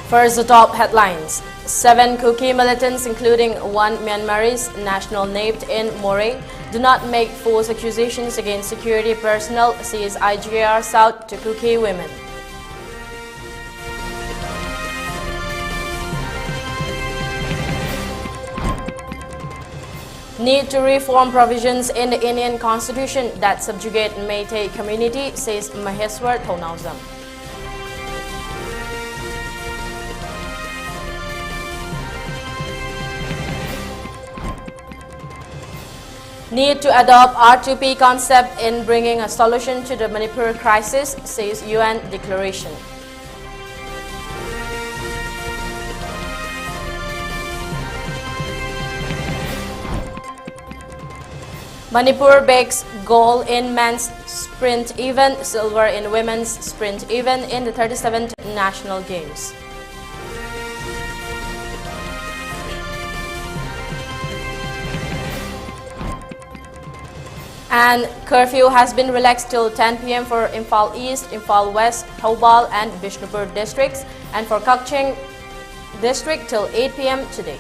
First, the top headlines. 7 Kuki militants, including one Myanmarese national named in Moree, do not make false accusations against security personnel, says IGR South to Kuki women. Need to reform provisions in the Indian constitution that subjugate Meitei community, says Maheswar Thonauzam. Need to adopt R2P concept in bringing a solution to the Manipur crisis, says UN declaration. Manipur bags gold in men's sprint event, silver in women's sprint event in the 37th National Games. And curfew has been relaxed till 10 p.m. for Imphal East, Imphal West, Thoubal and Bishnupur districts, and for Kakching district till 8 p.m. today.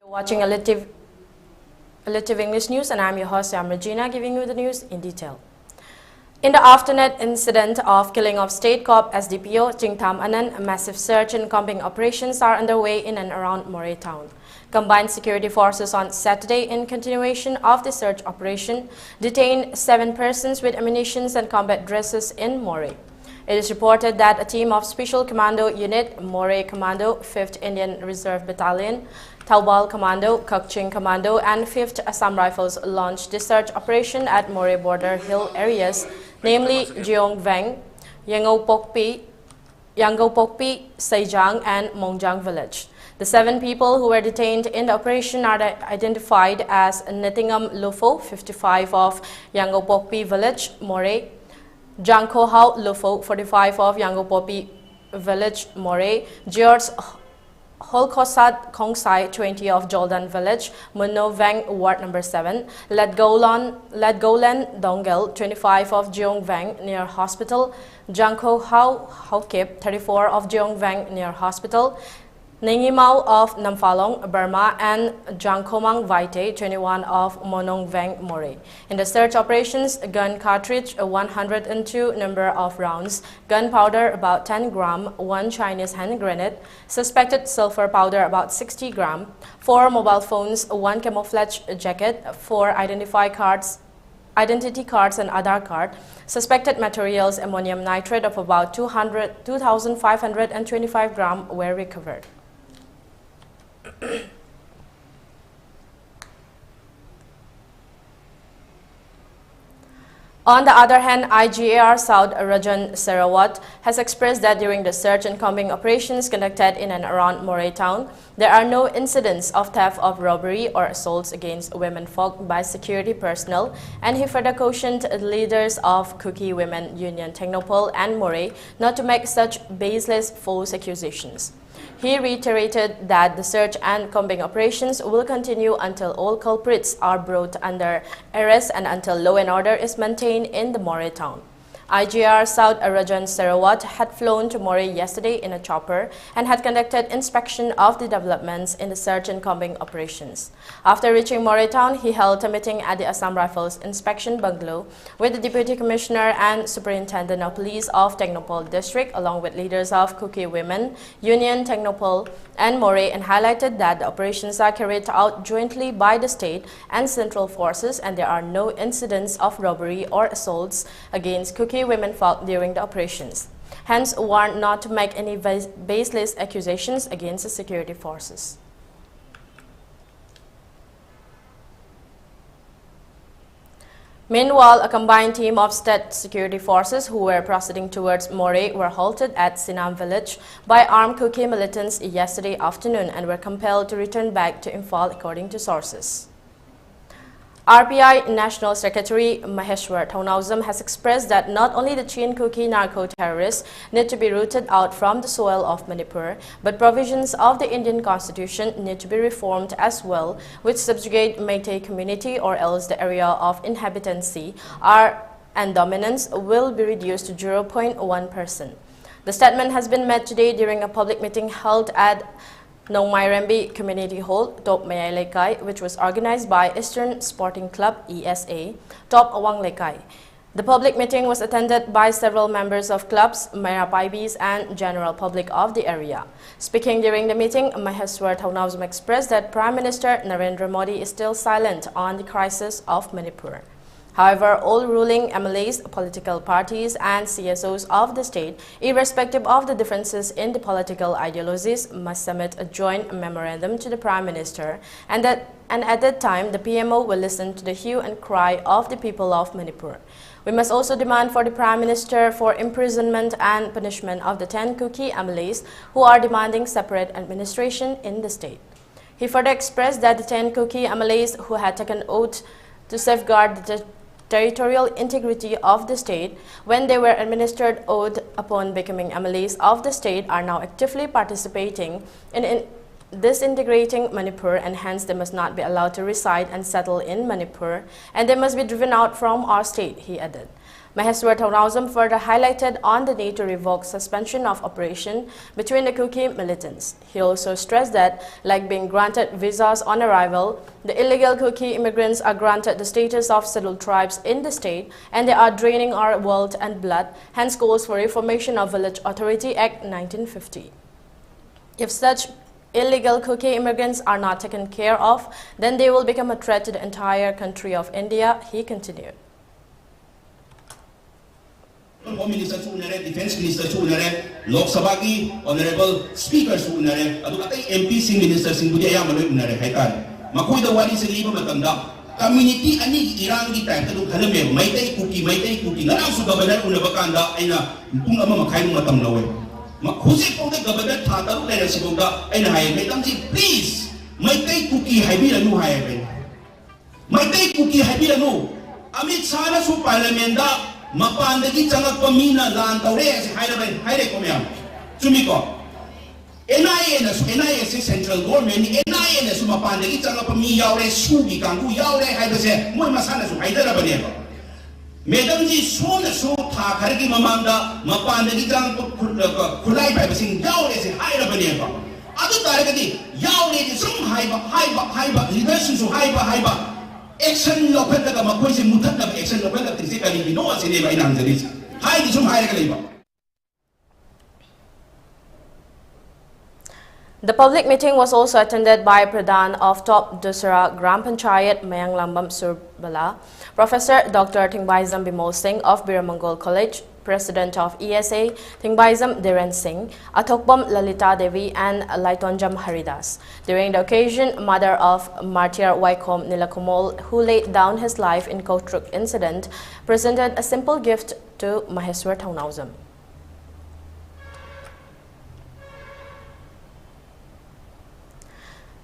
Watching ELITETV English News, and I'm your host, Ragina, giving you the news in detail. In the afternoon incident of killing of State Corp SDPO Jingtam Anand, massive search and combing operations are underway in and around Moree town. Combined security forces on Saturday, in continuation of the search operation, detained 7 persons with ammunition and combat dresses in Moree. It is reported that a team of Special Commando Unit, Moree Commando, 5th Indian Reserve Battalion, Thoubal Commando, Kakching Commando and 5th Assam Rifles launched the search operation at Moree border hill areas, namely Jeong Veng, Yangopokpi, Sejang and Mongjang village. The 7 people who were detained in the operation are identified as Nitingam Lufo, 55 of Yangopokpi village, Moree, Jangkohao Lufo, 45 of Yangopokpi village, Moree, George Holkosat Kongsai, 20 of Joldan village, Muno Veng, ward number 7, Ledgolen Dongel, 25 of Jeong Veng near hospital, Jangkohao Haukip, 34 of Jeong Veng near hospital, Ningimau of Namphaalong, Burma, and Jangkomang Vaite, 21 of Monong Veng, Moree. In the search operations, gun cartridge, 102 number of rounds, gunpowder about 10 gram, 1 Chinese hand grenade, suspected sulfur powder about 60 gram, 4 mobile phones, 1 camouflage jacket, 4 identity cards and Aadhaar card, suspected materials ammonium nitrate of about 2,525 gram were recovered. On the other hand, IGAR South Rajan Sarawat has expressed that during the search and combing operations conducted in and around Moree town, there are no incidents of theft, of robbery or assaults against womenfolk by security personnel, and he further cautioned the leaders of Kuki Women Union Technopole and Moree not to make such baseless false accusations. He reiterated that the search and combing operations will continue until all culprits are brought under arrest and until law and order is maintained in the Moree town. IGR South Rajan Sarawat had flown to Moree yesterday in a chopper and had conducted inspection of the developments in the search and combing operations. After reaching Moree town, he held a meeting at the Assam Rifles Inspection Bungalow with the Deputy Commissioner and Superintendent of Police of Technopole District, along with leaders of Kuki Women Union, Technopole and Moree, and highlighted that the operations are carried out jointly by the state and central forces, and there are no incidents of robbery or assaults against Kuki womenfolk during the operations. Hence, warned not to make any baseless accusations against the security forces. Meanwhile, a combined team of state security forces who were proceeding towards Moree were halted at Sinam village by armed Kuki militants yesterday afternoon and were compelled to return back to Imphal, according to sources. RPI National Secretary Maheshwar Thaunawsam has expressed that not only the Chin Kuki narco-terrorists need to be rooted out from the soil of Manipur, but provisions of the Indian Constitution need to be reformed as well, which subjugate Meitei community, or else the area of inhabitancy and dominance will be reduced to 0.1%. The statement has been made today during a public meeting held at Nongmairembi Community Hall, Top Mayai Lekai, which was organized by Eastern Sporting Club ESA, Top Awang Lekai. The public meeting was attended by several members of clubs, Merapaibis and general public of the area. Speaking during the meeting, Maheshwar Thaunawsam expressed that Prime Minister Narendra Modi is still silent on the crisis of Manipur. However, all ruling MLAs, political parties and CSOs of the state, irrespective of the differences in the political ideologies, must submit a joint memorandum to the Prime Minister, and at that time the PMO will listen to the hue and cry of the people of Manipur. We must also demand for the Prime Minister for imprisonment and punishment of the 10 Kuki MLAs who are demanding separate administration in the state. He further expressed that the 10 Kuki MLAs who had taken oath to safeguard the territorial integrity of the state when they were administered oath upon becoming MLAs of the state are now actively participating in disintegrating Manipur, and hence they must not be allowed to reside and settle in Manipur, and they must be driven out from our state, he added. Maheshwar Thaunawsam further highlighted on the need to revoke suspension of operation between the Kuki militants. He also stressed that, like being granted visas on arrival, the illegal Kuki immigrants are granted the status of scheduled tribes in the state, and they are draining our wealth and blood, hence calls for reformation of Village Authority Act 1950. If such illegal Kuki immigrants are not taken care of, then they will become a threat to the entire country of India, he continued. Home Minister Sunare, Defense Minister Sunare, Lok Sabha ki Honorable Speaker Sunare, adukatay MP sing Minister sing budi ayam maloy unare haitan. Makoy da wali sa liba matanda. Community ani irang di time kadung halame Meitei Kuki ngarang su governor unabakanda ay na kung ama makay ng matamlawe. Makhusik po na governor tataru na sigunda ay na hayay Maitamji, please Meitei Kuki haybiranu hayay. Meitei Kuki haybiranu. Amit sana su parlamenda Mapandagi changat pamina lan taure si haire komyam sumiko NIA central government NIA na su mapandagi changat pami yaure sugi kangku yaure haide se moi masana su haidara bane Madam ji so na so tha khargi mamanda mapandagi chang khulai bai basing yaure se haira bane ba adu taragadi yaure ji sum haiba leadership su haiba action local ka makoy si mutat na action local ka tisi kali ginawa si Neva inanjalis hay di sum hay ka. The public meeting was also attended by Pradhan of Top Dusra Gram Panchayat Mayang Lambam Surbala, Professor Dr. Thingbaizam Bimol Singh of Biramangol College, President of ESA, Thingbaizam Dhiren Singh, Athokbam Lalita Devi and Laitonjam Haridas. During the occasion, mother of Martyr Waikom Nilakumol, who laid down his life in Kotruk incident, presented a simple gift to Maheshwar Thaunawsam.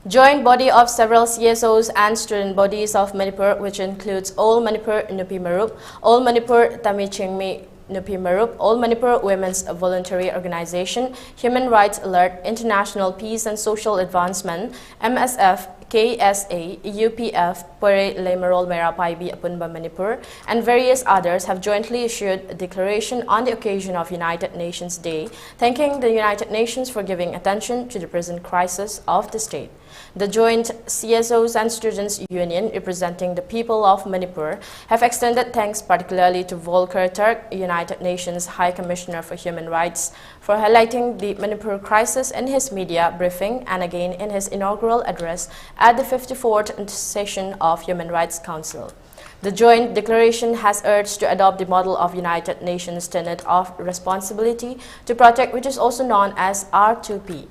Joint body of several CSOs and student bodies of Manipur, which includes All Manipur Nupi Marup, All Manipur Tamichingmi Nupi Marup, All Manipur Women's Voluntary Organization, Human Rights Alert, International Peace and Social Advancement, MSF, KSA, UPF, Pare Lemarol Merapaibi Apunba Manipur, and various others have jointly issued a declaration on the occasion of United Nations Day, thanking the United Nations for giving attention to the present crisis of the state. The joint CSOs and Students Union, representing the people of Manipur, have extended thanks particularly to Volker Turk, United Nations High Commissioner for Human Rights, for highlighting the Manipur crisis in his media briefing and again in his inaugural address at the 54th session of Human Rights Council. The joint declaration has urged to adopt the model of United Nations tenet of responsibility to protect, which is also known as R2P.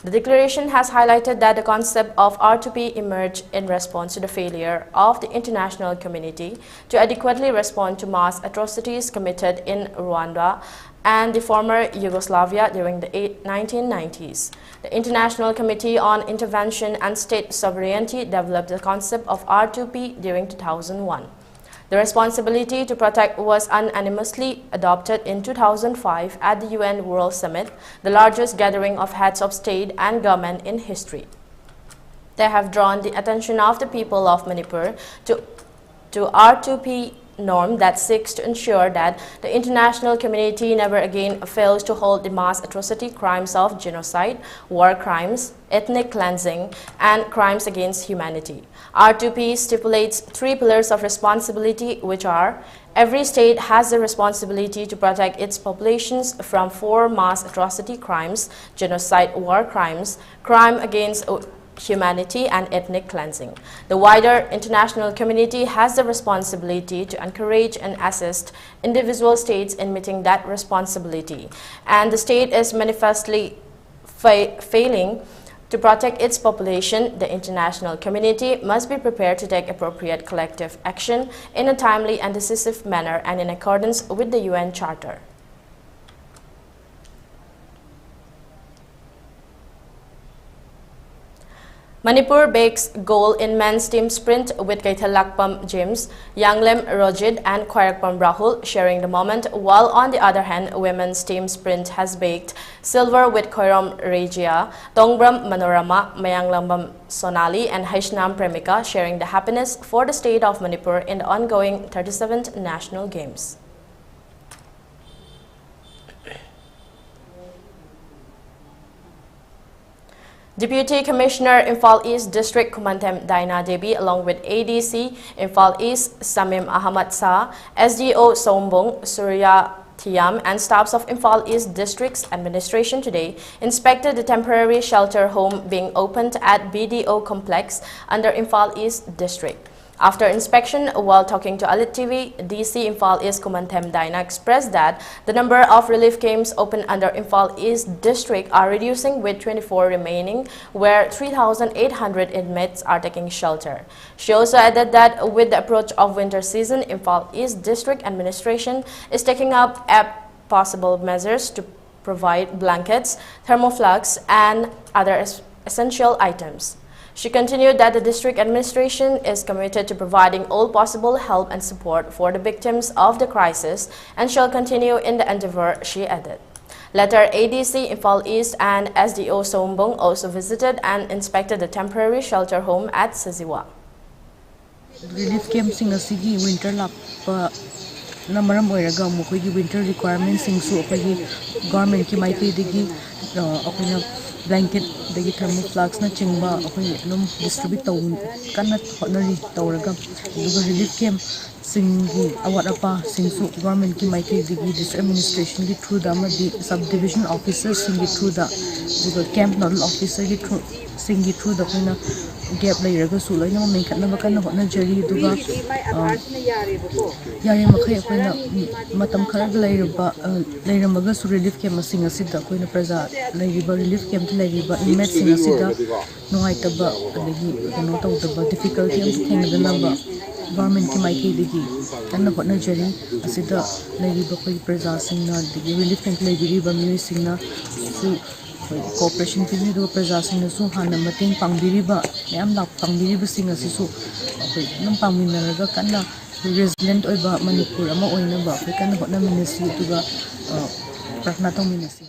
The declaration has highlighted that the concept of R2P emerged in response to the failure of the international community to adequately respond to mass atrocities committed in Rwanda and the former Yugoslavia during the 1990s. The International Committee on Intervention and State Sovereignty developed the concept of R2P during 2001. The responsibility to protect was unanimously adopted in 2005 at the UN World Summit, the largest gathering of heads of state and government in history. They have drawn the attention of the people of Manipur to R2P norm that seeks to ensure that the international community never again fails to hold the mass atrocity crimes of genocide, war crimes, ethnic cleansing, and crimes against humanity. R2P stipulates 3 pillars of responsibility, which are: every state has the responsibility to protect its populations from 4 mass atrocity crimes: genocide, war crimes, crime against humanity, and ethnic cleansing. The wider international community has the responsibility to encourage and assist individual states in meeting that responsibility, and the state is manifestly failing to protect its population. The international community must be prepared to take appropriate collective action in a timely and decisive manner and in accordance with the UN Charter. Manipur bakes gold in men's team sprint with Kaithalakpam James, Yanglem Rojid and Khwarakpam Rahul sharing the moment, while on the other hand, women's team sprint has baked silver with Khoiram Regia, Tongbram Manorama, Mayanglambam Sonali and Haishnam Premika sharing the happiness for the state of Manipur in the ongoing 37th National Games. Deputy Commissioner Imphal East District Kumantem Daina Devi along with ADC Imphal East Samim Ahmad Sa, SDO Sombong Surya Thiam and staffs of Imphal East District's administration today inspected the temporary shelter home being opened at BDO complex under Imphal East District. After inspection, while talking to ELITETV, DC Imphal East Kumantem Daina expressed that the number of relief camps open under Imphal East District are reducing, with 24 remaining, where 3,800 inmates are taking shelter. She also added that with the approach of winter season, Imphal East District Administration is taking up possible measures to provide blankets, thermoflags, and other essential items. She continued that the district administration is committed to providing all possible help and support for the victims of the crisis and shall continue in the endeavor, she added. Later, ADC Imphal East and SDO Sombong also visited and inspected the temporary shelter home at Saziwa. Relief camps in the winter lap namaram oiraga mukhoigi winter requirements sing su apai government ki maiki digi apna blanket dagi thermoflags na chingba apai num distribute taw kanna hotnari tawraga duga relief camp singi awat apa singsu government ki maiki digi district administration ki through da di subdivision officers singi through da duga camp nodal officer ki through singi through da koina gap lairaga su loina ma mekhatna ba kanna hotna jari duga yare makhai koina matam khara lairamaga su relief camp singa sida koina praja lairiba relief camp lairiba inmate singa sida noaitaba adagi no tawdaba difficulty am thengdana ba government ki maiki digi kanna hotna jari asida lairiba koi praja singna digi relief camp lairiba mi singna su cooperation pili do praja singna su hana mating pangbiriba yam lak pangbiriba singa sisu koi nam pangminaraga kanna resident oiba Manipur ama oina ba koi kanna hotna minasi duga prarthana tong minasi.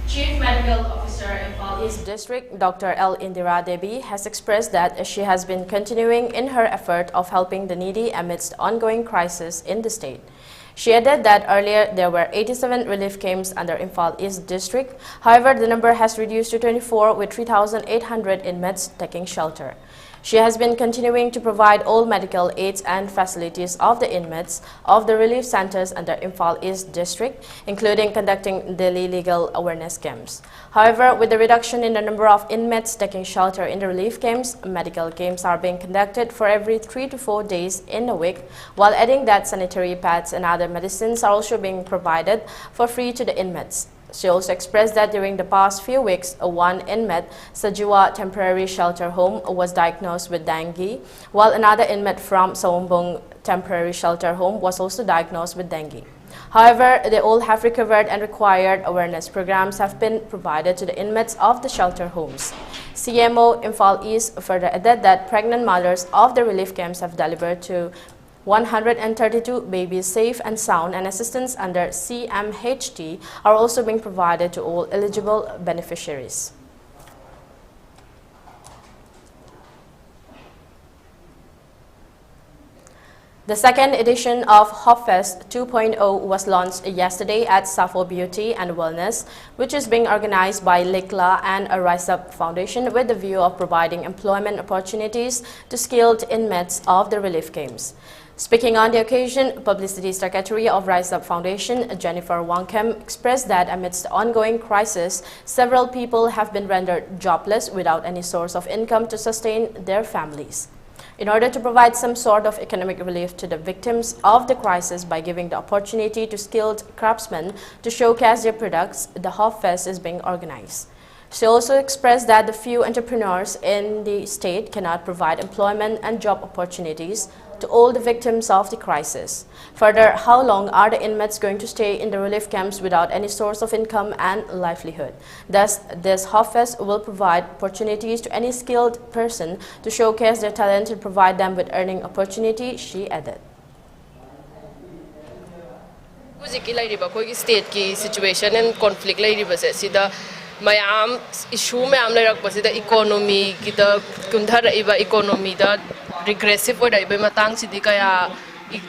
Chief Medical Officer Imphal East District, Dr. L. Indira Devi, has expressed that she has been continuing in her effort of helping the needy amidst ongoing crisis in the state. She added that earlier there were 87 relief camps under Imphal East District. However, the number has reduced to 24 with 3,800 inmates taking shelter. She has been continuing to provide all medical aids and facilities of the inmates of the relief centers under Imphal East District, including conducting daily legal awareness camps. However, with the reduction in the number of inmates taking shelter in the relief camps, medical camps are being conducted for every 3 to 4 days in a week, while adding that sanitary pads and other medicines are also being provided for free to the inmates. She also expressed that during the past few weeks, one inmate, Sajiwa Temporary Shelter Home, was diagnosed with dengue, while another inmate from Soyam Temporary Shelter Home was also diagnosed with dengue. However, they all have recovered and required awareness programs have been provided to the inmates of the shelter homes. CMO Imphal East further added that pregnant mothers of the relief camps have delivered to 132 babies safe and sound, and assistance under CMHT are also being provided to all eligible beneficiaries. The second edition of HopFest 2.0 was launched yesterday at Safo Beauty and Wellness, which is being organized by Likla and a Rise Up Foundation with the view of providing employment opportunities to skilled inmates of the relief camps. Speaking on the occasion, Publicity Secretary of Rise Up Foundation, Jennifer Wangkem, expressed that amidst the ongoing crisis, several people have been rendered jobless without any source of income to sustain their families. In order to provide some sort of economic relief to the victims of the crisis by giving the opportunity to skilled craftsmen to showcase their products, the HopFest is being organized. She also expressed that the few entrepreneurs in the state cannot provide employment and job opportunities to all the victims of the crisis. Further, how long are the inmates going to stay in the relief camps without any source of income and livelihood? Thus, this HopFest will provide opportunities to any skilled person to showcase their talent and provide them with earning opportunity, she added. State situation and conflict mayam issue mayam lairaksida economy kita kunthara economy da regressive oida iba matang sidi kaya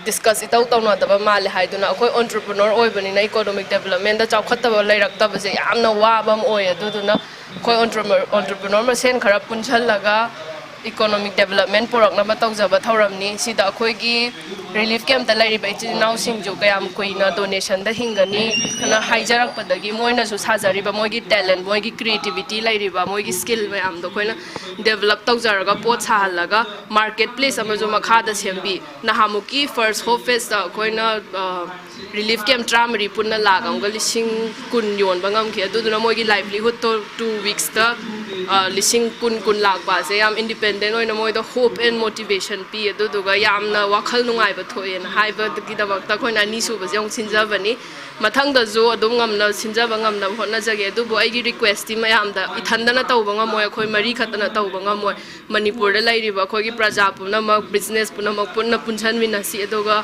discuss itau tawna daba male haiduna akoi entrepreneur oibani na economic development da chawkhattaba lairakta base yamna wabam oy aduduna koi entrepreneur ma sen khara punchhallaga economic development porakna ma tawjaba thauramni sida akoi gi relief camp ta lairiba ichinaw singju kayam koina donation da hingani khana haijarak padagi moina su sajariba moigi talent moigi creativity lairiba moigi skill mayam do koina develop tawjaraga pot sahallaga marketplace amajo makha da sembi nahamuki first HopFest da koina relief camp tramari punna lagam ga lising kun yon bangam ke aduduna moigi livelihood to 2 weeks da lising kun lag ba se yam independent oina moida hope and motivation pi aduduga yamna wakhal nungai ba thoena haiba gidabakta koina ni su ba jong sinjabani mathang da jo adum ngamna sinjaba ngamna hotna jage adubu aigi request ti mayam da ithandana tawba ngamoy khoi mari khatana tawba ngamoy manipur da lairiba khoi gi praja puna mak business puna mak punna punchan minasi aduga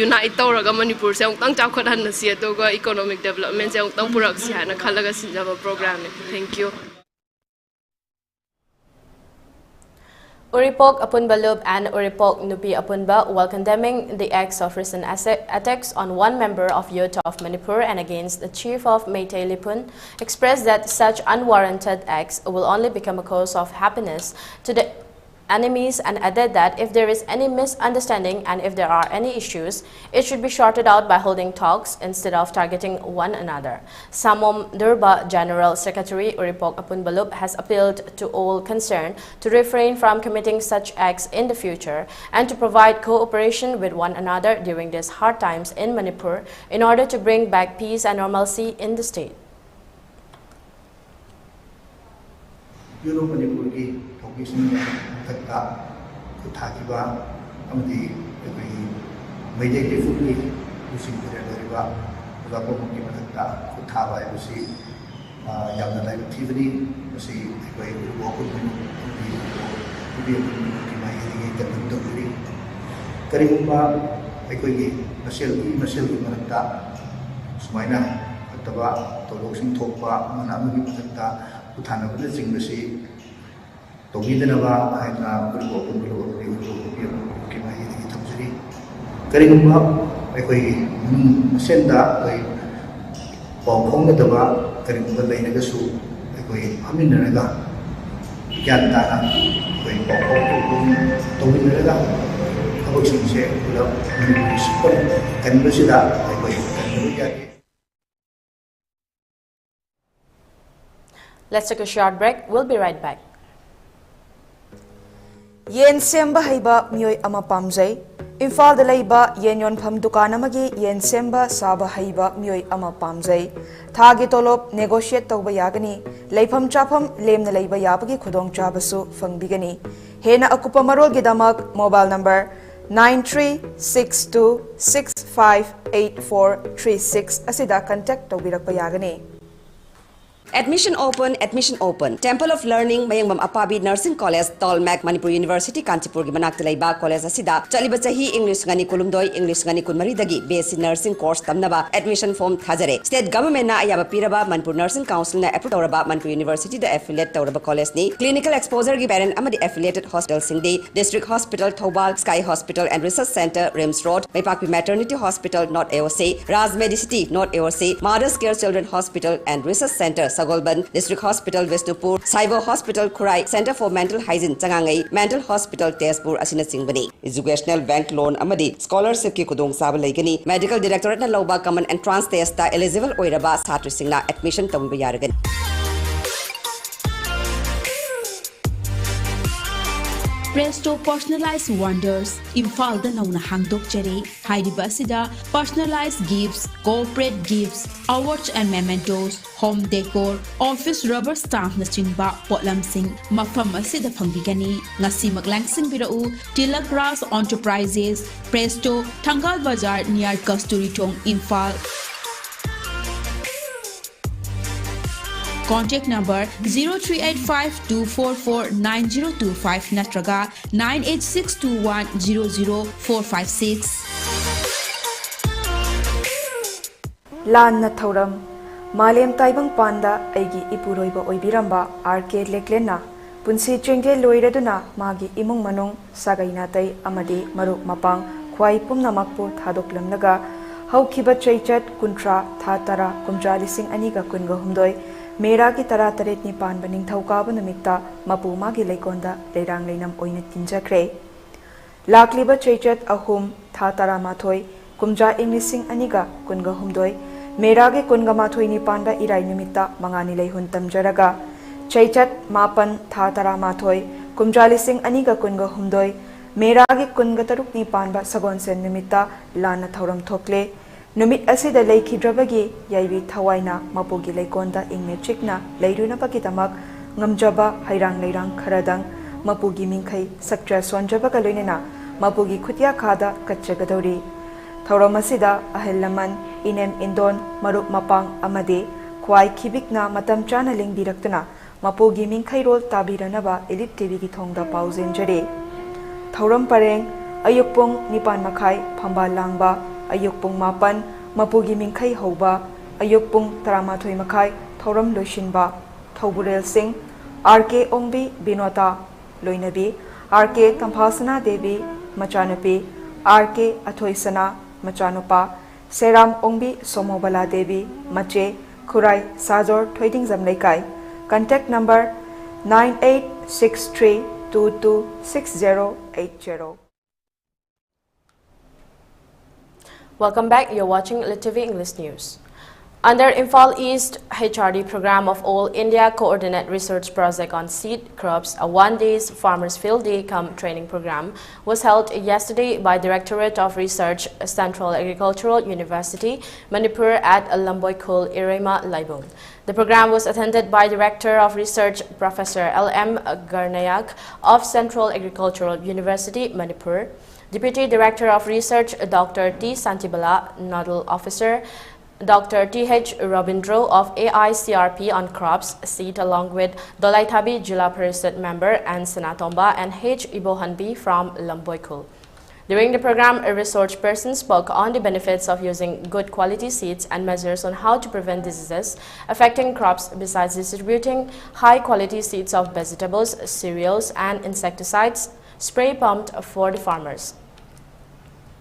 unite tawraga manipur se ongtang chawkhat han si aduga economic development se ongtang purak si hana khalaga sinjaba program ne thank you. Uripok Apunbalub and Uripok Nupi Apunba, while condemning the acts of recent attacks on one member of youth of Manipur and against the chief of Meitei Lipun, expressed that such unwarranted acts will only become a cause of happiness to the enemies, and added that if there is any misunderstanding and if there are any issues, it should be sorted out by holding talks instead of targeting one another. Samom Durba General Secretary Uripok Apunbalub has appealed to all concerned to refrain from committing such acts in the future and to provide cooperation with one another during these hard times in Manipur in order to bring back peace and normalcy in the state. ꯇꯧꯃꯤꯟꯅꯔꯒ ꯊꯕꯛꯁꯤꯡꯁꯦ ꯄꯨꯂꯞ Manipur super ꯀꯟꯕꯁꯤꯗ ꯑꯩꯈꯣꯏ ꯀꯟꯕ ꯌꯥꯏ. Let's take a short break. We'll be right back. yen semba haiba mioi ama pamjai. Imphal da leiba yen yonpham dukan amagi yen semba saba haiba mioi ama pamjai. Thagi tolop negotiate tauba yagani. Leifam chapam lemna leiba yabagi khudong chabasu fangbigani. Hena akupa marol gidamak mobile number 9362658436 asida contact taubirakpa yagani. Admission open. Temple of Learning Mayangmam Apabi Nursing College, Tolmac, Manipur University, Kantipur, Manaktalaiba College Asida, Chalibachahi, English Gani Kulumdoi, English Gani Kunmaridagi, Basic Nursing Course Tamnaba, Admission Form Thajare. State Government na Ayaba Piraba, Manipur Nursing Council na Approve Tauraba, Manipur University, the affiliate Tauraba College ni, Clinical Exposure gi parent Amadi affiliated hospital Singdi, District Hospital, Thobal, Sky Hospital and Research Center, Rims Road, Maipakpi Maternity Hospital, not AOC, Raz Medicity, not AOC, Mother's Care Children Hospital and Research Center, Sagolban, District Hospital, Vistupur, Cyber Hospital, Kurai, Center for Mental Hygiene, Changangai, Mental Hospital, Tezpur, Asina Singbani, Educational Bank Loan Amadi, Scholarship Ki Kudong Sabalagani, Medical Directorate na Loba Common Entrance Test eligible Oiraba, Satri Singna, admission Tawiba Yaragan. Presto Personalized Wonders, Imphal da nauna hangdok jare, Hairiba asida personalized gifts, corporate gifts, awards and mementos, home decor, office rubber stamp na chingba potlamsing, mafam asida pangbigani, ngasi maglangsing birau, Tilak Ras Enterprises, Presto, Tangal Bazar near Kasturi Tong, Imphal. Contact number 0385-244-9025 natraga 98621-00456. Lan na thauram Malem taibang panda aigi ipuroiba oibiramba RK Leklena punsi chengge loiraduna magi imung manung sagaina tai amadi maruk mapang khwai pumnamakpu thadoklamnaga haukiba chaichat kuntra thatara kumja lising aniga kunga humdoi Mera ki tara taret ni pan baning thaukabu namikta mapu magi leikonda leirang leinam oina tinjakre. Lakliba chaichat ahum tha tara mathoi kumja inglising aniga kunga humdoi mera ki kunga mathoi ni panda irai nimikta mangani leihun tamjaraga chaichat mapan tha tara mathoi kumja lising aniga kunga humdoi mera ki kunga taruk ni panba sagon sen nimikta lana thauram thokle Numit asida leikidrabagi yaibi thawaina mapugi leikonda ingme chikna leiruna pakitamak ngamjaba hairang leirang kharadang mapugi mingkhai saktra sonjaba kaloinena mapugi khutya khada katchagadori thauram asida ahellaman inem indon maruk mapang amade khwai khibikna matam chana lingbirakna mapugi mingkhai rol tabiranaba ELITETV gi thongda pauzenjare thauram pareng ayukpong nipan makhai phamba langba Ayukpung mapan mapugi mingkhai hoba ayukpung taramathoi makhai thoram loishinba Thauburel Singh RK Ongbi Binota Loinabi RK Kamphasana Devi Machanapi RK Athoisana Machanupa Seram Ongbi Somobala Devi Mache Kurai Sajor Thoiding Zamlaikai Contact number 9863226080. Welcome back. You're watching ELITETV English News. Under Imphal East HRD program of All India Coordinate Research Project on Seed Crops, a one-day Farmers Field Day cum training program was held yesterday by Directorate of Research, Central Agricultural University, Manipur at Lamboikul, Irema, Laibung. The program was attended by Director of Research, Professor L.M. Garnayak of Central Agricultural University, Manipur, Deputy Director of Research, Dr. T. Santibala, Nodal Officer, Dr. T.H. Robindro of AICRP on Crops, seat along with Dolaithabi Jila Parishad member and Senatomba and H. Ibohanbi from Lamboikul. During the program, a research person spoke on the benefits of using good quality seeds and measures on how to prevent diseases affecting crops besides distributing high quality seeds of vegetables, cereals and insecticides spray pumped for the farmers.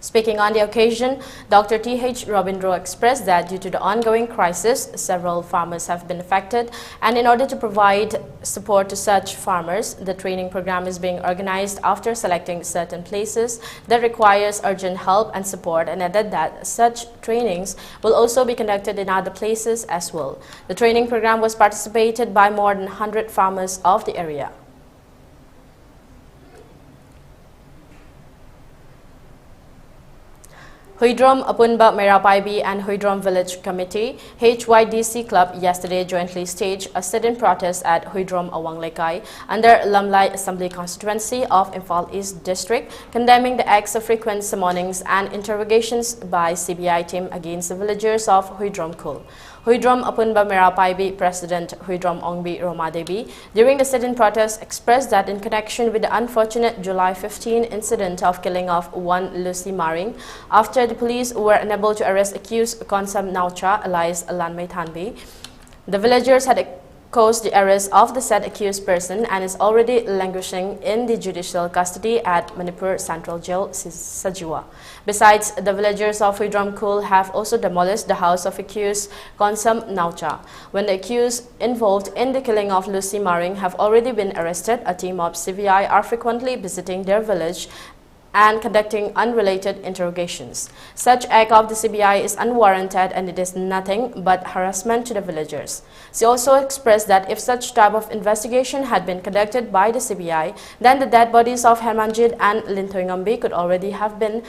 Speaking on the occasion, Dr. T.H. Robindro expressed that due to the ongoing crisis, several farmers have been affected, and in order to provide support to such farmers, the training program is being organized after selecting certain places that requires urgent help and support, and added that such trainings will also be conducted in other places as well. The training program was participated by more than 100 farmers of the area. Huidrom Apunba Merapaibi and Huidrom Village Committee HYDC Club yesterday jointly staged a sit-in protest at Huidrom Awanglekai under Lamlai Assembly Constituency of Imphal East District, condemning the acts of frequent summonings and interrogations by CBI team against the villagers of Huidrom Kul. Huidrom Apunba Merapaibi President Huidrom Ongbi Romadevi during the sit-in protest expressed that in connection with the unfortunate July 15 incident of killing of one Lucy Maring, after the police were unable to arrest accused Konsam Naucha alias Lanmei Thanbi, the villagers had caused the arrest of the said accused person and is already languishing in the judicial custody at Manipur Central Jail, Sajiwa. Besides, the villagers of Huidrom Kul have also demolished the house of accused Konsam Naucha. When the accused involved in the killing of Lucy Maring have already been arrested, a team of CBI are frequently visiting their village and conducting unrelated interrogations. Such act of the CBI is unwarranted and it is nothing but harassment to the villagers. She also expressed that if such type of investigation had been conducted by the CBI, then the dead bodies of Hermanjit and Lintoingambi could already have been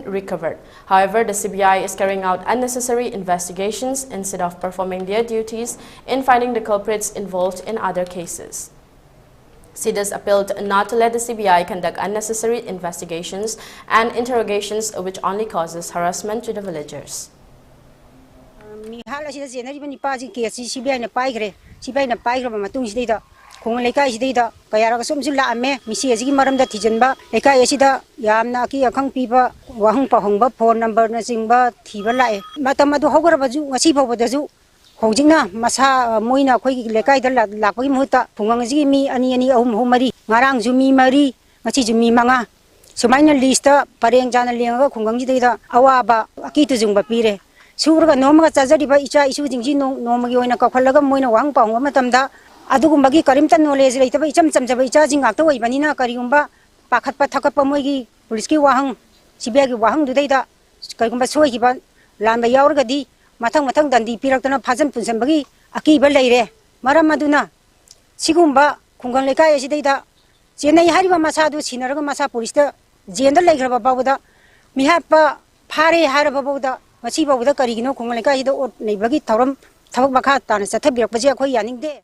recovered. However, the CBI is carrying out unnecessary investigations instead of performing their duties in finding the culprits involved in other cases. She thus appealed not to let the CBI conduct unnecessary investigations and interrogations which only causes harassment to the villagers. Hojingna masa moina khoi lekai da lakpagi muhuta phungang ji mi ani ani ahum ahum mari ngarang ju mi mari ngachi ju mi manga sumaina list ta pareng jana lenga khungang ji da awaba aki tu jungba pire suraga nomaga chajari ba icha isu jingji nomagi oina ka khalaga moina wang paung matamda adugumba gi karimta knowledge leita ba icham chamjaba icha jingak ta oibani na karigumba pakhatpa thakapa moigi police ki wahang CBI gi wahang du da karigumba soi gi ba landa yaurga di Matang dandi pirakna phajam punsan bagi aki balaire maram maduna sigumba khungang lekai asidida chenai hariba masa du sinaraga masa police ta jenda legraba bawda mihapa phare haraba bawda masi bawda karigino khungang lekai da ot nei bagi thoram thabak bakha tan chathabirak baje khoi yaningde.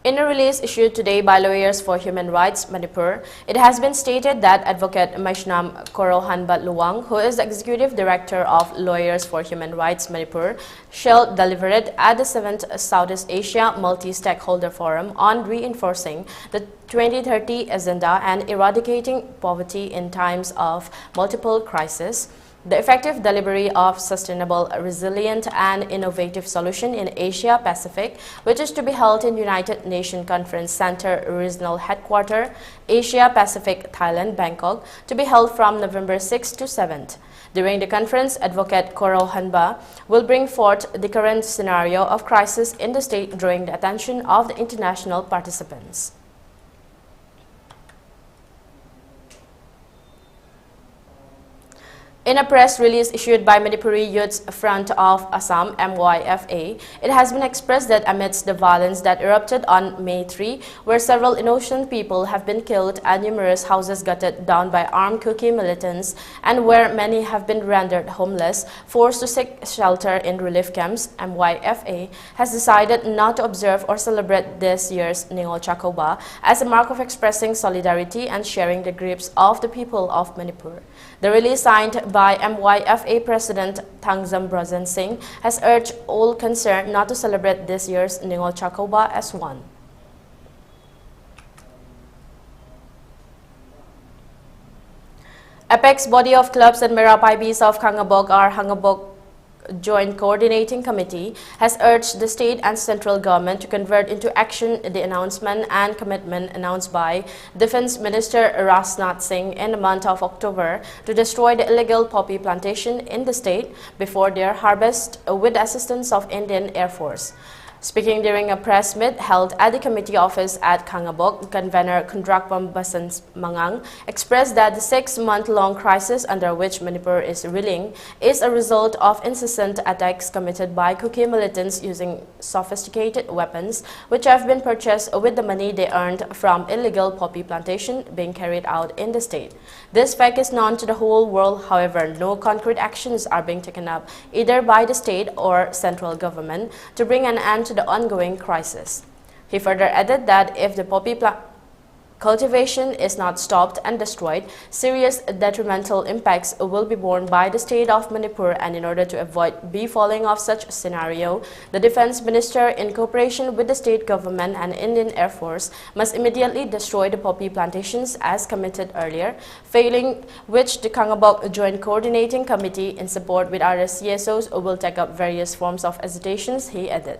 In a release issued today by Lawyers for Human Rights Manipur, it has been stated that Advocate Maishnam Korohanbat Luwang, who is the Executive Director of Lawyers for Human Rights Manipur, shall deliver it at the 7th Southeast Asia Multi-Stakeholder Forum on reinforcing the 2030 agenda and eradicating poverty in times of multiple crises. The effective delivery of sustainable, resilient and innovative solution in Asia Pacific, which is to be held in United Nations Conference Center Regional Headquarters, Asia Pacific, Thailand, Bangkok, to be held from November 6th to 7th. During the conference, Advocate Koro Hanba will bring forth the current scenario of crisis in the state drawing the attention of the international participants. In a press release issued by Manipuri Youth Front of Assam (MYFA), it has been expressed that amidst the violence that erupted on May 3, where several innocent people have been killed and numerous houses gutted down by armed Kuki militants, and where many have been rendered homeless, forced to seek shelter in relief camps, MYFA has decided not to observe or celebrate this year's Ningol Chakoba as a mark of expressing solidarity and sharing the griefs of the people of Manipur. The release signed by MYFA President Thangzam Brazen Singh has urged all concerned not to celebrate this year's Ningol Chakoba as one. Apex body of clubs and Merapaibis of Khangabok are Hangabok Joint Coordinating Committee has urged the state and central government to convert into action the announcement and commitment announced by Defense Minister Rajnath Singh in the month of October to destroy the illegal poppy plantation in the state before their harvest with the assistance of Indian Air Force. Speaking during a press meet held at the committee office at Kangabok, convener Kundrakpam Basant Mangang expressed that the 6-month-long crisis under which Manipur is reeling is a result of incessant attacks committed by Kuki militants using sophisticated weapons which have been purchased with the money they earned from illegal poppy plantation being carried out in the state. This fact is known to the whole world, however, no concrete actions are being taken up either by the state or central government to bring an end to the ongoing crisis. He further added that if the poppy cultivation is not stopped and destroyed, serious detrimental impacts will be borne by the state of Manipur, and in order to avoid befalling of such scenario, the defense minister, in cooperation with the state government and Indian Air Force, must immediately destroy the poppy plantations as committed earlier, failing which the Kangabok Joint Coordinating Committee, in support with other CSOs, will take up various forms of agitations, he added.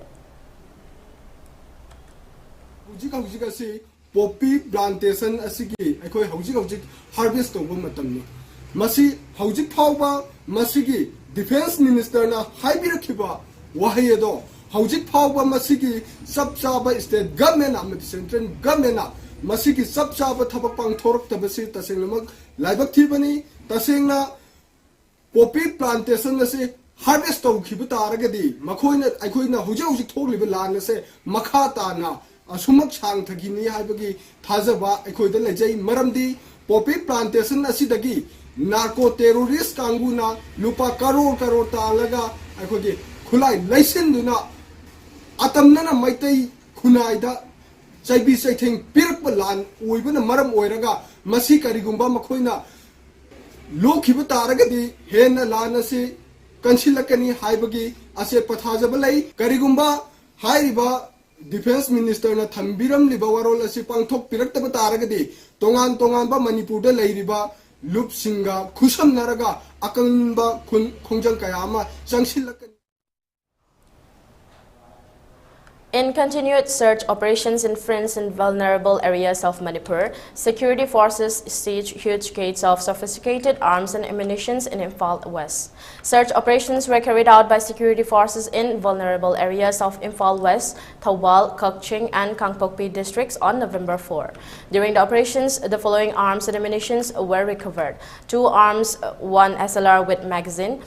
Poppy plantation asigi ekoi hojik harvest toba matamni masi hojik phawba masigi defense minister na haibirakiba wahayedo hojik phawba masigi sab chaba state government amati central government na masigi sab chaba thabak pangthorok tabasi tasengnamak laibak thibani tasengna poppy plantation ase harvest tawkhiba taragadi makhoina aikoina hojik thokliba lan se makha ta na Asumak Chang Takini Habagi Tazaba Ekoida Lejay Maramdi Poppy plantation Asidagi Narco terrorist Kanguna Lupa Karo Talaga Ekogi Kulai Lysen Duna Atamnana Maitei Kunaida Saibi Sating Pirpalan Uiban Maram Oiraga Masika Rigumba Makoina Low Kibataragadi Hena Lanasi Kansilakani Habagi Ase Pathazabalay Karigumba Hairiba Defense Minister na Thambiram liba warol asi pangthok pirakta taragadi tongan ba Manipur da leiriba lup singa khusam naraga akanba khongjang kayama changsilakani. In continued search operations in fringe and vulnerable areas of Manipur, security forces siege huge gates of sophisticated arms and ammunition in Imphal West. Search operations were carried out by security forces in vulnerable areas of Imphal West, Thawbal, Kakching and Kangpokpi districts on November 4. During the operations, the following arms and ammunition were recovered: 2 arms, 1 SLR with magazine,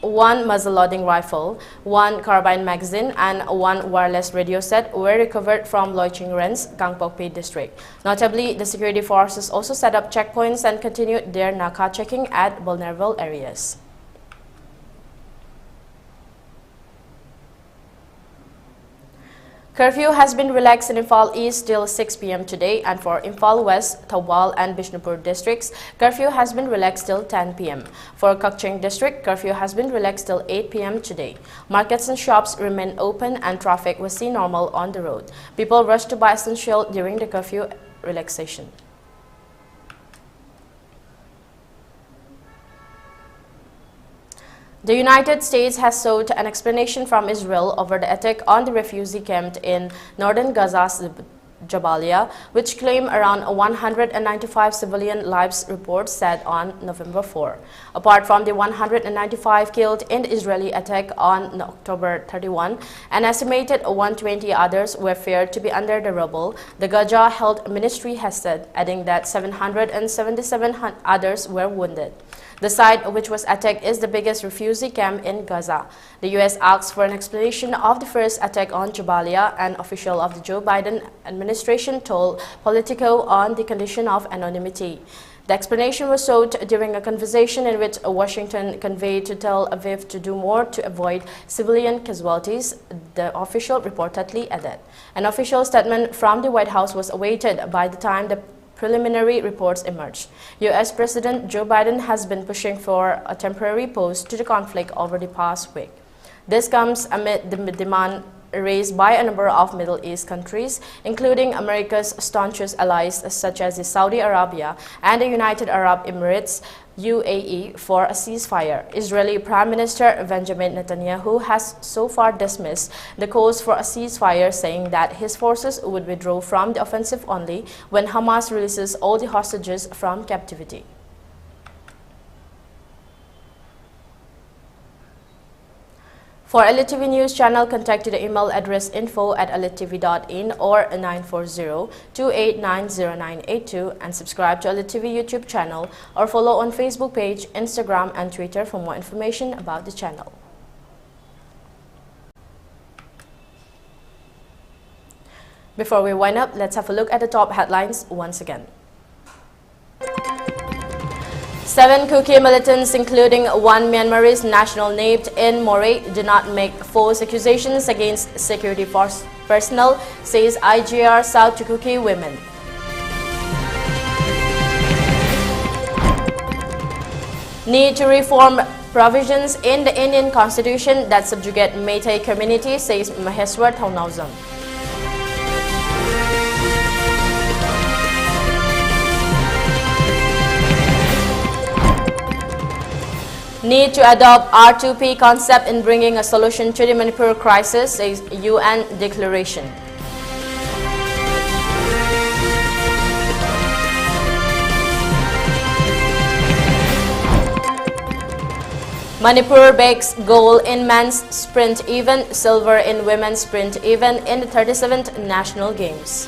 1 muzzle-loading rifle, 1 carbine magazine, and 1 wireless radio set were recovered from Loiching Rens, Kangpokpi district. Notably, the security forces also set up checkpoints and continued their narco checking at vulnerable areas. Curfew has been relaxed in Imphal East till 6 p.m. today, and for Imphal West, Thawbal and Bishnupur districts, curfew has been relaxed till 10 p.m. For Kakching district, curfew has been relaxed till 8 p.m. today. Markets and shops remain open and traffic was seen normal on the road. People rushed to buy essential during the curfew relaxation. The United States has sought an explanation from Israel over the attack on the refugee camp in northern Gaza's Jabalia, which claimed around 195 civilian lives, reports said on November 4. Apart from the 195 killed in the Israeli attack on October 31, an estimated 120 others were feared to be under the rubble, the Gaza Health Ministry has said, adding that 777 others were wounded. The site which was attacked is the biggest refugee camp in Gaza. The U.S. asked for an explanation of the first attack on Jabalia. An official of the Joe Biden administration told Politico on the condition of anonymity. The explanation was sought during a conversation in which Washington conveyed to Tel Aviv to do more to avoid civilian casualties, the official reportedly added. An official statement from the White House was awaited by the time the preliminary reports emerged. U.S. President Joe Biden has been pushing for a temporary pause to the conflict over the past week. This comes amid the demand raised by a number of Middle East countries, including America's staunchest allies such as Saudi Arabia and the United Arab Emirates, UAE, for a ceasefire. Israeli Prime Minister Benjamin Netanyahu has so far dismissed the calls for a ceasefire, saying that his forces would withdraw from the offensive only when Hamas releases all the hostages from captivity. For ELITETV News channel, contact to the email address info@elitetv.in or 940-2890982 and subscribe to ELITETV YouTube channel or follow on Facebook page, Instagram and Twitter for more information about the channel. Before we wind up, let's have a look at the top headlines once again. 7 Kuki militants, including one Myanmarese national named in Moray, did not make false accusations against security force personnel, says IGR South to Kuki women. Need to reform provisions in the Indian constitution that subjugate Meitei community, says Maheswar Thaunauzam. Need to adopt R2P concept in bringing a solution to the Manipur crisis, says UN declaration. Manipur breaks gold in men's sprint event, silver in women's sprint event in the 37th National Games.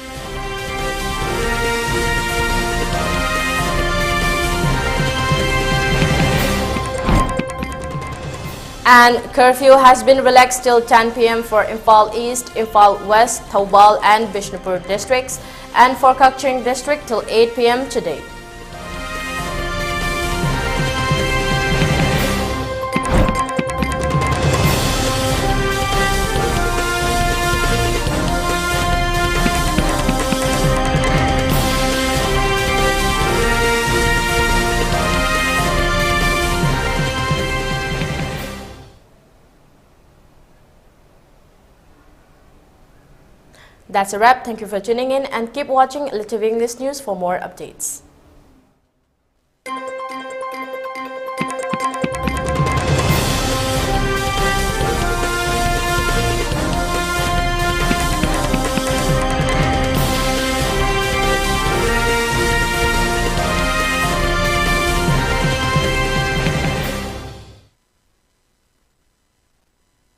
And curfew has been relaxed till 10 p.m. for Imphal East, Imphal West, Thoubal and Bishnupur districts, and for Kakching district till 8 p.m. today. That's a wrap. Thank you for tuning in and keep watching ELITETV English News for more updates.